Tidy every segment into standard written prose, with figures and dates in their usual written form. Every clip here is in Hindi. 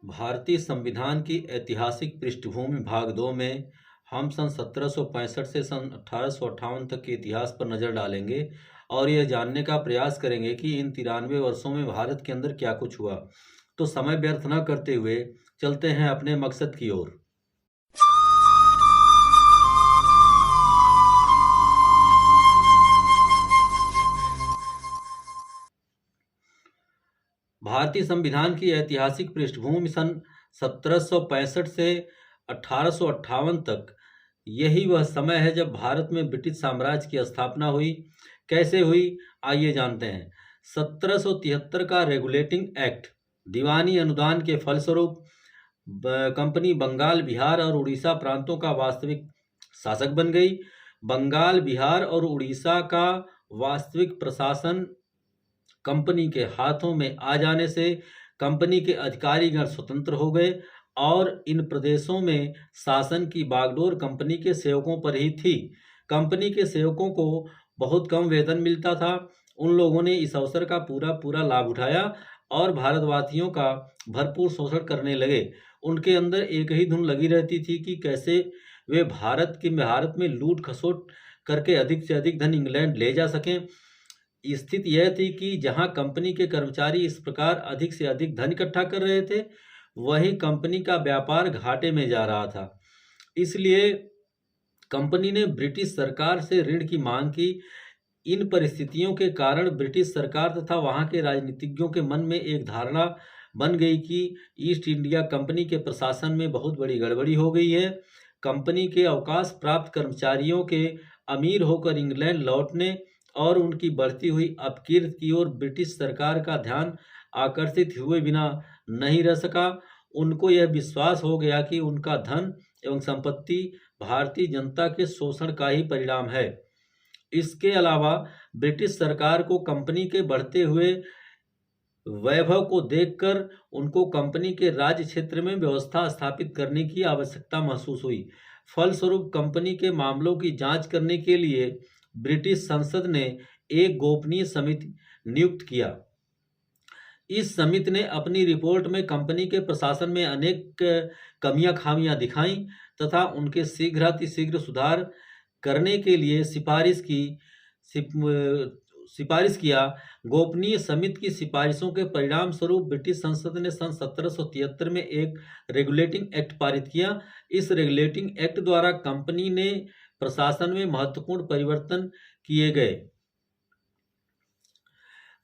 भारतीय संविधान की ऐतिहासिक पृष्ठभूमि भाग 2 में हम सन 1765 से सन 1858 तक के इतिहास पर नज़र डालेंगे और यह जानने का प्रयास करेंगे कि इन 93 वर्षों में भारत के अंदर क्या कुछ हुआ। तो समय व्यर्थ न करते हुए चलते हैं अपने मकसद की ओर। भारतीय संविधान की ऐतिहासिक पृष्ठभूमि सन 1765 से 1858 तक यही वह समय है जब भारत में ब्रिटिश साम्राज्य की स्थापना हुई। कैसे हुई, आइए जानते हैं। 1773 का रेगुलेटिंग एक्ट दीवानी अनुदान के फलस्वरूप कंपनी बंगाल, बिहार और उड़ीसा प्रांतों का वास्तविक शासक बन गई। बंगाल, बिहार और उड़ीसा का वास्तविक प्रशासन कंपनी के हाथों में आ जाने से कंपनी के अधिकारीगण स्वतंत्र हो गए और इन प्रदेशों में शासन की बागडोर कंपनी के सेवकों पर ही थी। कंपनी के सेवकों को बहुत कम वेतन मिलता था। उन लोगों ने इस अवसर का पूरा लाभ उठाया और भारतवासियों का भरपूर शोषण करने लगे। उनके अंदर एक ही धुन लगी रहती थी कि कैसे वे भारत में लूट खसोट करके अधिक से अधिक धन इंग्लैंड ले जा सकें। स्थिति यह थी कि जहां कंपनी के कर्मचारी इस प्रकार अधिक से अधिक धन इकट्ठा कर रहे थे, वहीं कंपनी का व्यापार घाटे में जा रहा था। इसलिए कंपनी ने ब्रिटिश सरकार से ऋण की मांग की। इन परिस्थितियों के कारण ब्रिटिश सरकार तथा वहां के राजनीतिज्ञों के मन में एक धारणा बन गई कि ईस्ट इंडिया कंपनी के प्रशासन में बहुत बड़ी गड़बड़ी हो गई है। कंपनी के अवकाश प्राप्त कर्मचारियों के अमीर होकर इंग्लैंड लौटने और उनकी बढ़ती हुई अपकीर्ति की ओर ब्रिटिश सरकार का ध्यान आकर्षित हुए बिना नहीं रह सका। उनको यह विश्वास हो गया कि उनका धन एवं संपत्ति भारतीय जनता के शोषण का ही परिणाम है। इसके अलावा ब्रिटिश सरकार को कंपनी के बढ़ते हुए वैभव को देखकर उनको कंपनी के राज्य क्षेत्र में व्यवस्था स्थापित करने की आवश्यकता महसूस हुई। फलस्वरूप कंपनी के मामलों की जांच करने के लिए ब्रिटिश संसद ने एक गोपनीय समिति नियुक्त किया। इस समिति ने अपनी रिपोर्ट में कंपनी के प्रशासन में अनेक कमियां खामियां दिखाई तथा उनके शीघ्रातिशीघ्र सुधार करने के लिए सिफारिश किया। गोपनीय समिति की सिफारिशों के परिणाम स्वरूप ब्रिटिश संसद ने सन 1773 में एक रेगुलेटिंग एक्ट पारित किया। इस रेगुलेटिंग एक्ट द्वारा कंपनी ने प्रशासन में महत्वपूर्ण परिवर्तन किए गए।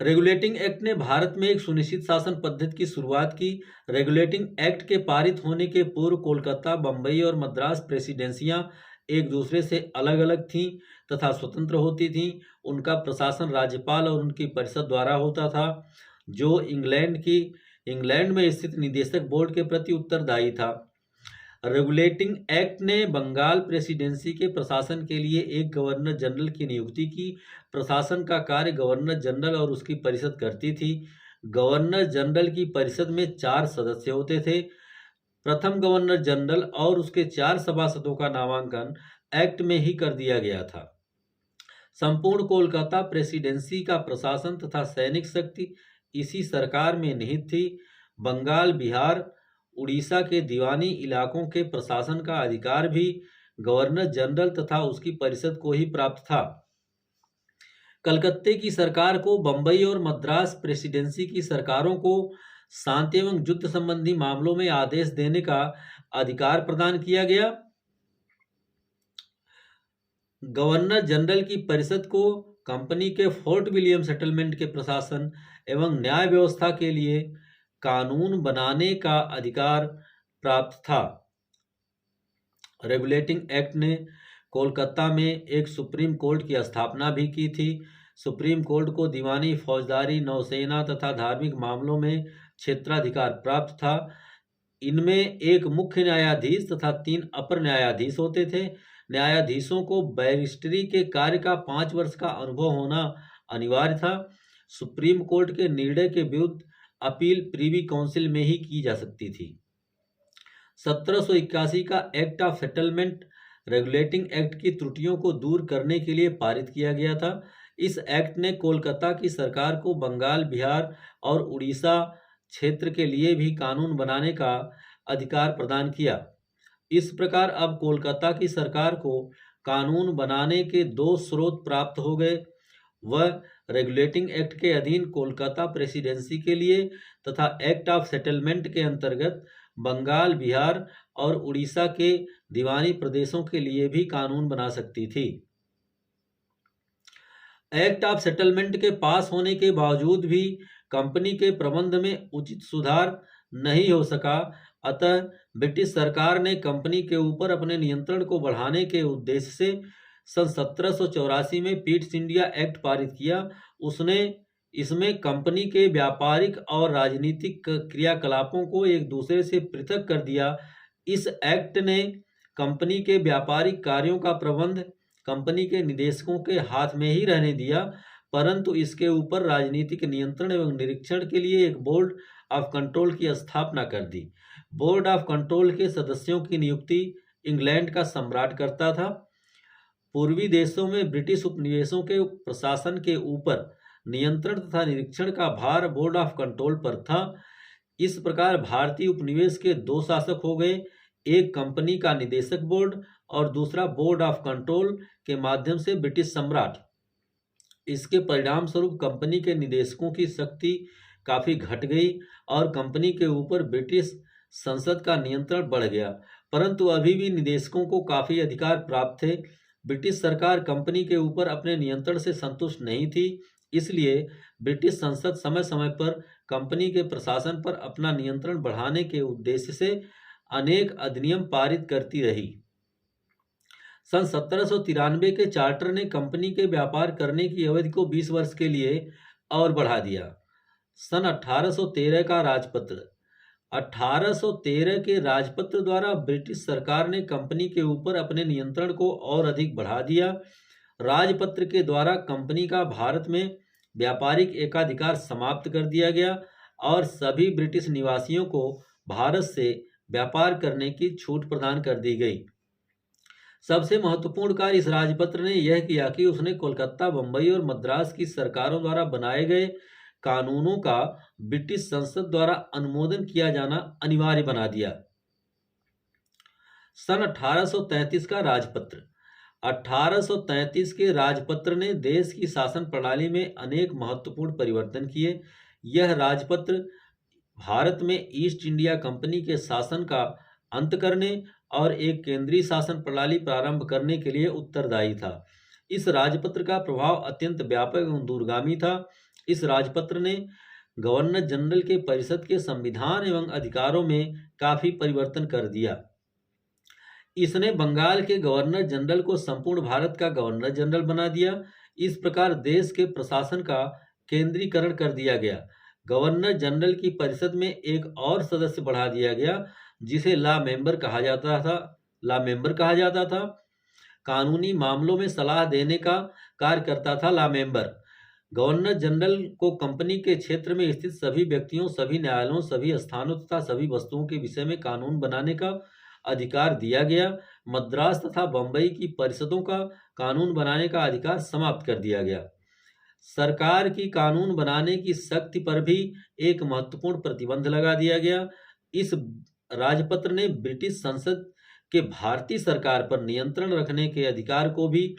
रेगुलेटिंग एक्ट ने भारत में एक सुनिश्चित शासन पद्धति की शुरुआत की। रेगुलेटिंग एक्ट के पारित होने के पूर्व कोलकाता, बंबई और मद्रास प्रेसिडेंसियां एक दूसरे से अलग अलग थीं तथा स्वतंत्र होती थीं। उनका प्रशासन राज्यपाल और उनकी परिषद द्वारा होता था, जो इंग्लैंड में स्थित निदेशक बोर्ड के प्रति उत्तरदायी था। रेगुलेटिंग एक्ट ने बंगाल प्रेसिडेंसी के प्रशासन के लिए एक गवर्नर जनरल की नियुक्ति की। प्रशासन का कार्य गवर्नर जनरल और उसकी परिषद करती थी। गवर्नर जनरल की परिषद में 4 सदस्य होते थे। प्रथम गवर्नर जनरल और उसके 4 सभासदों का नामांकन एक्ट में ही कर दिया गया था। संपूर्ण कोलकाता प्रेसिडेंसी का प्रशासन तथा सैनिक शक्ति इसी सरकार में निहित थी। बंगाल, बिहार, उड़ीसा के दीवानी इलाकों के प्रशासन का अधिकार भी गवर्नर जनरल तथा उसकी परिषद को ही प्राप्त था। कलकत्ते की सरकार को बंबई और मद्रास प्रेसिडेंसी की सरकारों को शांति एवं युद्ध संबंधी मामलों में आदेश देने का अधिकार प्रदान किया गया। गवर्नर जनरल की परिषद को कंपनी के फोर्ट विलियम सेटलमेंट के प्रशासन एवं न्याय व्यवस्था के लिए कानून बनाने का अधिकार प्राप्त था। रेगुलेटिंग एक्ट ने कोलकाता में एक सुप्रीम कोर्ट की स्थापना भी की थी। सुप्रीम कोर्ट को दीवानी, फौजदारी, नौसेना तथा धार्मिक मामलों में क्षेत्राधिकार प्राप्त था। इनमें एक मुख्य न्यायाधीश तथा 3 अपर न्यायाधीश होते थे। न्यायाधीशों को बैरिस्टरी के कार्य का 5 वर्ष का अनुभव होना अनिवार्य था। सुप्रीम कोर्ट के निर्णय के विरुद्ध अपील प्रीवी काउंसिल में ही की जा सकती थी। 1781 का act of settlement regulating act की त्रुटियों को दूर करने के लिए पारित किया गया था। इस एक्ट ने कोलकाता की सरकार को बंगाल, बिहार और उड़ीसा क्षेत्र के लिए भी कानून बनाने का अधिकार प्रदान किया। इस प्रकार अब कोलकाता की सरकार को कानून बनाने के दो स्रोत प्राप्त हो गए। वह रेगुलेटिंग एक्ट के अधीन कोलकाता प्रेसिडेंसी के लिए तथा एक्ट ऑफ सेटलमेंट के अंतर्गत बंगाल, बिहार और उड़ीसा के दीवानी प्रदेशों के लिए भी कानून बना सकती थी। एक्ट ऑफ सेटलमेंट के पास होने के बावजूद भी कंपनी के प्रबंध में उचित सुधार नहीं हो सका। अतः ब्रिटिश सरकार ने कंपनी के ऊपर अपने नियंत्रण को बढ़ाने के उद्देश्य से सन 1784 में पीट्स इंडिया एक्ट पारित किया। उसने इसमें कंपनी के व्यापारिक और राजनीतिक क्रियाकलापों को एक दूसरे से पृथक कर दिया। इस एक्ट ने कंपनी के व्यापारिक कार्यों का प्रबंध कंपनी के निदेशकों के हाथ में ही रहने दिया, परंतु इसके ऊपर राजनीतिक नियंत्रण एवं निरीक्षण के लिए एक बोर्ड ऑफ कंट्रोल की स्थापना कर दी। बोर्ड ऑफ कंट्रोल के सदस्यों की नियुक्ति इंग्लैंड का सम्राट करता था। पूर्वी देशों में ब्रिटिश उपनिवेशों के प्रशासन के ऊपर नियंत्रण तथा निरीक्षण का भार बोर्ड ऑफ कंट्रोल पर था। इस प्रकार भारतीय उपनिवेश के दो शासक हो गए, एक कंपनी का निदेशक बोर्ड और दूसरा बोर्ड ऑफ कंट्रोल के माध्यम से ब्रिटिश सम्राट। इसके परिणाम स्वरूप कंपनी के निदेशकों की शक्ति काफी घट गई और कंपनी के ऊपर ब्रिटिश संसद का नियंत्रण बढ़ गया, परंतु अभी भी निदेशकों को काफी अधिकार प्राप्त थे। ब्रिटिश सरकार कंपनी के ऊपर अपने नियंत्रण से संतुष्ट नहीं थी, इसलिए ब्रिटिश संसद समय समय पर कंपनी के प्रशासन पर अपना नियंत्रण बढ़ाने के उद्देश्य से अनेक अधिनियम पारित करती रही। सन 1793 के चार्टर ने कंपनी के व्यापार करने की अवधि को 20 वर्ष के लिए और बढ़ा दिया। सन 1813 का राजपत्र 1813 के राजपत्र द्वारा ब्रिटिश सरकार ने कंपनी के ऊपर अपने नियंत्रण को और अधिक बढ़ा दिया। राजपत्र के द्वारा कंपनी का भारत में व्यापारिक एकाधिकार समाप्त कर दिया गया और सभी ब्रिटिश निवासियों को भारत से व्यापार करने की छूट प्रदान कर दी गई। सबसे महत्वपूर्ण कार्य इस राजपत्र ने यह किया कि उसने कोलकाता, बंबई और मद्रास की सरकारों द्वारा बनाए गए कानूनों का ब्रिटिश संसद द्वारा अनुमोदन किया जाना अनिवार्य बना दिया। सन 1833 का राजपत्र 1833 के राजपत्र ने देश की शासन प्रणाली में अनेक महत्वपूर्ण परिवर्तन किए। यह राजपत्र भारत में ईस्ट इंडिया कंपनी के शासन का अंत करने और एक केंद्रीय शासन प्रणाली प्रारंभ करने के लिए उत्तरदायी था। इस राजपत्र का प्रभाव अत्यंत व्यापक एवं दूरगामी था। इस राजपत्र ने गवर्नर जनरल के परिषद के संविधान एवं अधिकारों में काफी परिवर्तन कर दिया। इसने बंगाल के गवर्नर जनरल को संपूर्ण भारत का गवर्नर जनरल बना दिया। इस प्रकार देश के प्रशासन का केंद्रीकरण कर दिया गया। गवर्नर जनरल की परिषद में एक और सदस्य बढ़ा दिया गया, जिसे ला मेंबर कहा जाता था। कानूनी मामलों में सलाह देने का कार्य करता था ला मेंबर। गवर्नर जनरल को कंपनी के क्षेत्र में स्थित सभी व्यक्तियों, सभी न्यायालयों, सभी स्थानों तथा सभी वस्तुओं के विषय में कानून बनाने का अधिकार दिया गया। मद्रास तथा बंबई की परिषदों का कानून बनाने का अधिकार समाप्त कर दिया गया। सरकार की कानून बनाने की शक्ति पर भी एक महत्वपूर्ण प्रतिबंध लगा दिया गया। इस राजपत्र ने ब्रिटिश संसद के भारतीय सरकार पर नियंत्रण रखने के अधिकार को भी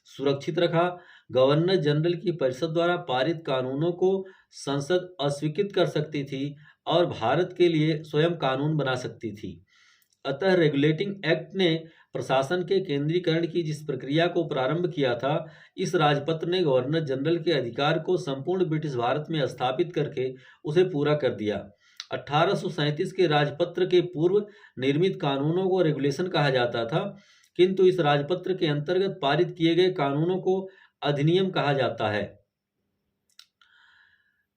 सुरक्षित रखा। गवर्नर जनरल की परिषद द्वारा पारित कानूनों को संसद अस्वीकृत कर सकती थी और भारत के लिए स्वयं कानून बना सकती थी। अतः रेगुलेटिंग एक्ट ने प्रशासन के केंद्रीकरण की जिस प्रक्रिया को प्रारंभ किया था, इस राजपत्र ने गवर्नर जनरल के अधिकार को संपूर्ण ब्रिटिश भारत में स्थापित करके उसे पूरा कर दिया। 1837 के राजपत्र के पूर्व निर्मित कानूनों को रेगुलेशन कहा जाता था, किंतु इस राजपत्र के अंतर्गत पारित किए गए कानूनों को अधिनियम कहा जाता है।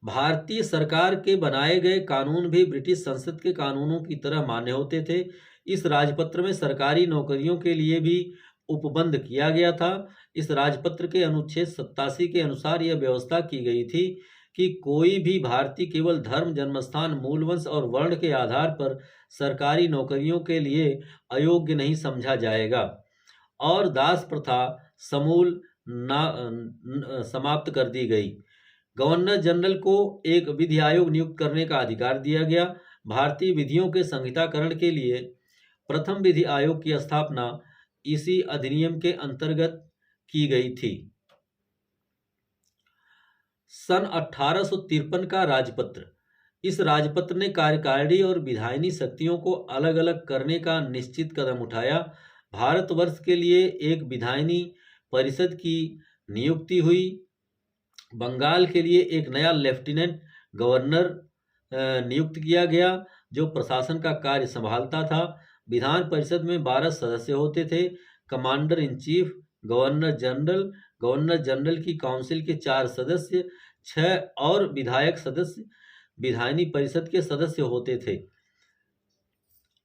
भारतीय सरकार के बनाए गए कानून भी ब्रिटिश संसद के कानूनों की तरह मान्य होते थे। इस राजपत्र में सरकारी नौकरियों के लिए भी उपबंध किया गया था। इस राजपत्र के अनुच्छेद 87 के अनुसार यह व्यवस्था की गई थी कि कोई भी भारतीय केवल धर्म, जन्मस्थान, मूलवंश और वर्ण के आधार पर सरकारी नौकरियों के लिए अयोग्य नहीं समझा जाएगा और दास प्रथा समूल समाप्त कर दी गई। गवर्नर जनरल को एक विधि आयोग नियुक्त करने का अधिकार दिया गया। भारतीय विधियों के संहिताकरण के लिए प्रथम विधि आयोग की स्थापना इसी अधिनियम के अंतर्गत की गई थी। सन 1853 का राजपत्र। इस राजपत्र ने कार्यकारिणी और विधायिनी शक्तियों को अलग अलग करने का निश्चित कदम उठाया। भारतवर्ष के लिए एक विधायिनी परिषद की नियुक्ति हुई। बंगाल के लिए एक नया लेफ्टिनेंट गवर्नर नियुक्त किया गया जो प्रशासन का कार्य संभालता था। विधान परिषद में 12 सदस्य होते थे। Commander in chief, governor general की काउंसिल के 4 सदस्य, 6 और विधायक सदस्य विधायिनी परिषद के सदस्य होते थे।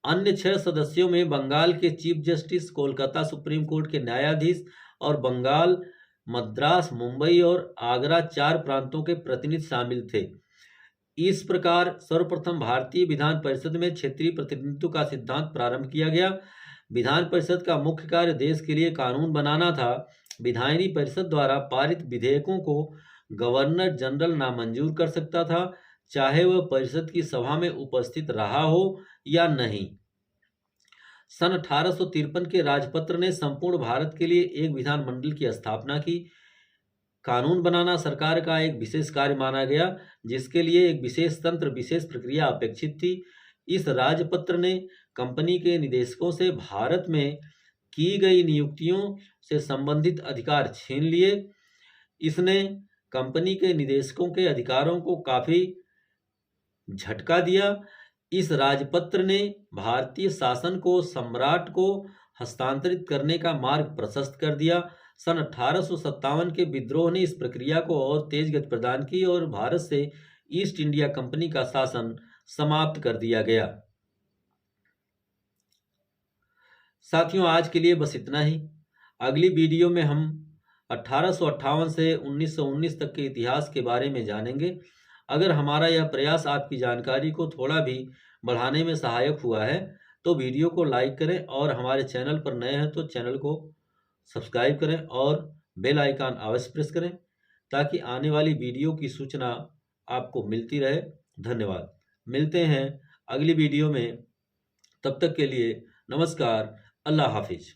अन्य 6 सदस्यों में बंगाल के chief justice, Kolkata supreme court के न्यायाधीश और बंगाल, मद्रास, मुंबई और आगरा 4 प्रांतों के प्रतिनिधि शामिल थे। इस प्रकार सर्वप्रथम भारतीय विधान परिषद में क्षेत्रीय प्रतिनिधित्व का सिद्धांत प्रारंभ किया गया। विधान परिषद का मुख्य कार्य देश के लिए कानून बनाना था। विधायिनी परिषद द्वारा पारित विधेयकों को गवर्नर जनरल नामंजूर कर सकता था, चाहे वह परिषद की सभा में उपस्थित रहा हो या नहीं। सन 1853 के राजपत्र ने संपूर्ण भारत के लिए एक विधानमंडल की स्थापना की। कानून बनाना सरकार का एक विशेष कार्य माना गया, जिसके लिए एक विशेष तंत्र, विशेष प्रक्रिया अपेक्षित थी। इस राजपत्र ने कंपनी के निदेशकों से भारत में की गई नियुक्तियों से संबंधित अधिकार छीन लिए। इसने कंपनी के निदेशकों के अधिकारों को काफी झटका दिया। इस राजपत्र ने भारतीय शासन को सम्राट को हस्तांतरित करने का मार्ग प्रशस्त कर दिया। सन 1857 के विद्रोह ने इस प्रक्रिया को और तेज गति प्रदान की और भारत से ईस्ट इंडिया कंपनी का शासन समाप्त कर दिया गया। साथियों, आज के लिए बस इतना ही। अगली वीडियो में हम 1858 से 1919 तक के इतिहास के बारे में जानेंगे। अगर हमारा यह प्रयास आपकी जानकारी को थोड़ा भी बढ़ाने में सहायक हुआ है तो वीडियो को लाइक करें और हमारे चैनल पर नए हैं तो चैनल को सब्सक्राइब करें और बेल आइकन अवश्य प्रेस करें ताकि आने वाली वीडियो की सूचना आपको मिलती रहे। धन्यवाद। मिलते हैं अगली वीडियो में। तब तक के लिए नमस्कार। अल्लाह हाफिज।